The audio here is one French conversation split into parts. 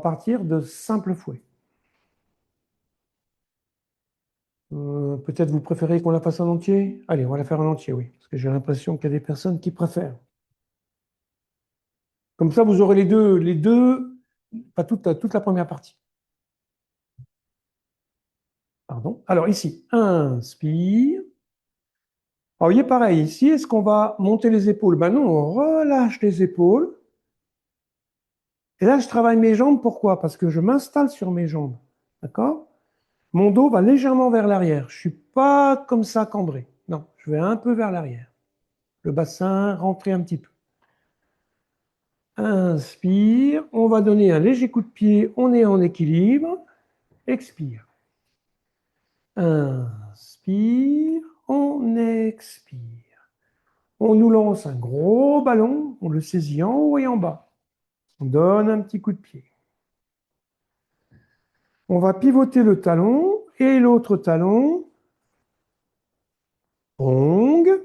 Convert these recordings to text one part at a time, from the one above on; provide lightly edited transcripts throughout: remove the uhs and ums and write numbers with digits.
partir de simple fouet. Peut-être vous préférez qu'on la fasse en entier? Allez, on va la faire en entier, oui. Parce que j'ai l'impression qu'il y a des personnes qui préfèrent. Comme ça, vous aurez pas toute la première partie. Pardon. Alors ici, inspire. Alors, vous voyez, pareil, ici, est-ce qu'on va monter les épaules? Ben non, on relâche les épaules. Et là, je travaille mes jambes. Pourquoi? Parce que je m'installe sur mes jambes. D'accord? Mon dos va légèrement vers l'arrière. Je ne suis pas comme ça cambré. Non, je vais un peu vers l'arrière. Le bassin, rentrer un petit peu. Inspire. On va donner un léger coup de pied. On est en équilibre. Expire. Inspire. On expire. On nous lance un gros ballon. On le saisit en haut et en bas. On donne un petit coup de pied. On va pivoter le talon et l'autre talon. Ongle.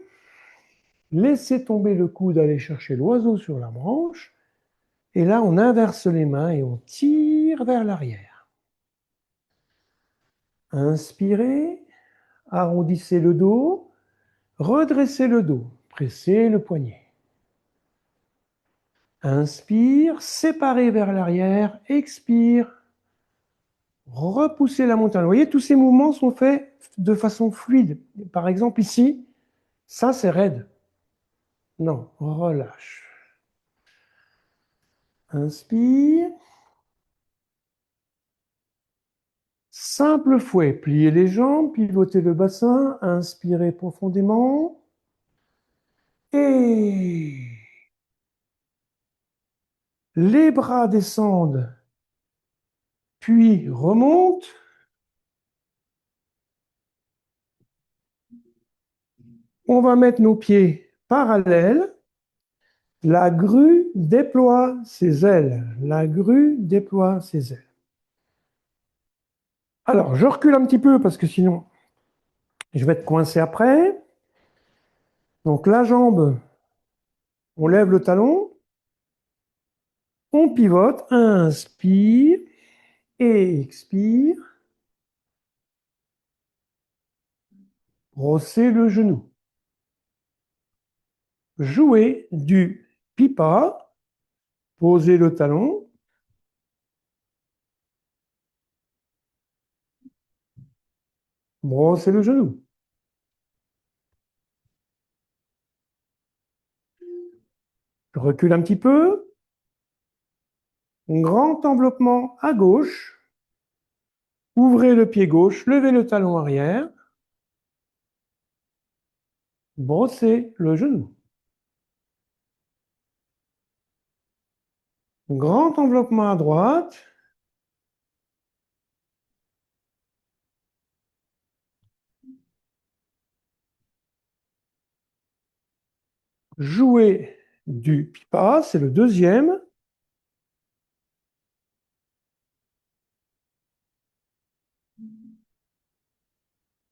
Laissez tomber le coude, aller chercher l'oiseau sur la branche. Et là, on inverse les mains et on tire vers l'arrière. Inspirez, arrondissez le dos, redressez le dos, pressez le poignet. Inspire, séparez vers l'arrière, expire, repoussez la montagne. Vous voyez, tous ces mouvements sont faits de façon fluide. Par exemple, ici, ça c'est raide. Non, relâche. Inspire. Simple fouet, pliez les jambes, pivotez le bassin, inspirez profondément. Et les bras descendent, puis remontent. On va mettre nos pieds parallèles. La grue déploie ses ailes. La grue déploie ses ailes. Alors, je recule un petit peu parce que sinon, je vais être coincé après. Donc, la jambe, on lève le talon. On pivote. Inspire et expire. Brossez le genou. Jouez du pipa. Posez le talon. Brossez le genou. Je recule un petit peu. Grand enveloppement à gauche. Ouvrez le pied gauche, levez le talon arrière. Brossez le genou. Grand enveloppement à droite. Jouez du pipa, c'est le deuxième.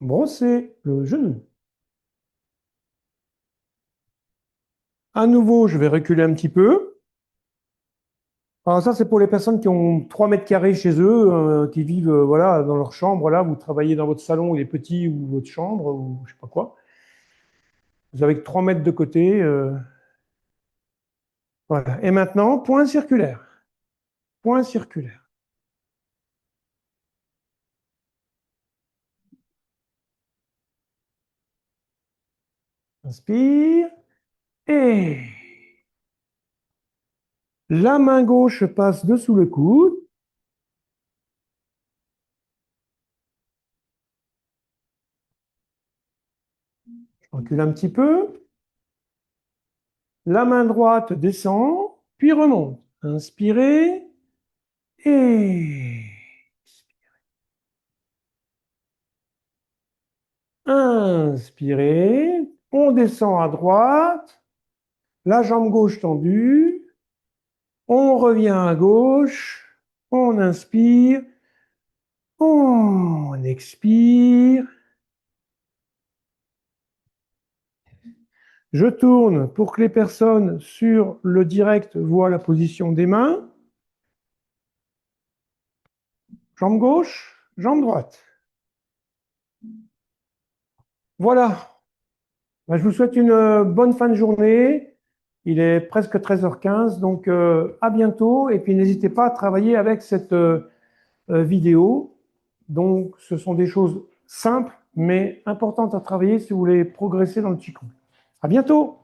Brossez le genou. À nouveau, je vais reculer un petit peu. Alors ça, c'est pour les personnes qui ont 3 mètres carrés chez eux, qui vivent voilà, dans leur chambre. Là, vous travaillez dans votre salon, il est petit, ou votre chambre, ou je sais pas quoi. Vous avez que 3 mètres de côté. Voilà. Et maintenant, point circulaire. Point circulaire. Inspire. Et la main gauche passe dessous le coude. Je recule un petit peu. La main droite descend, puis remonte. Inspirez. Et inspirez. On descend à droite. La jambe gauche tendue. On revient à gauche. On inspire. On expire. Je tourne pour que les personnes sur le direct voient la position des mains. Jambe gauche, jambe droite. Voilà. Ben, je vous souhaite une bonne fin de journée. Il est presque 13h15, donc à bientôt. Et puis n'hésitez pas à travailler avec cette vidéo. Donc ce sont des choses simples, mais importantes à travailler si vous voulez progresser dans le Qigong. À bientôt!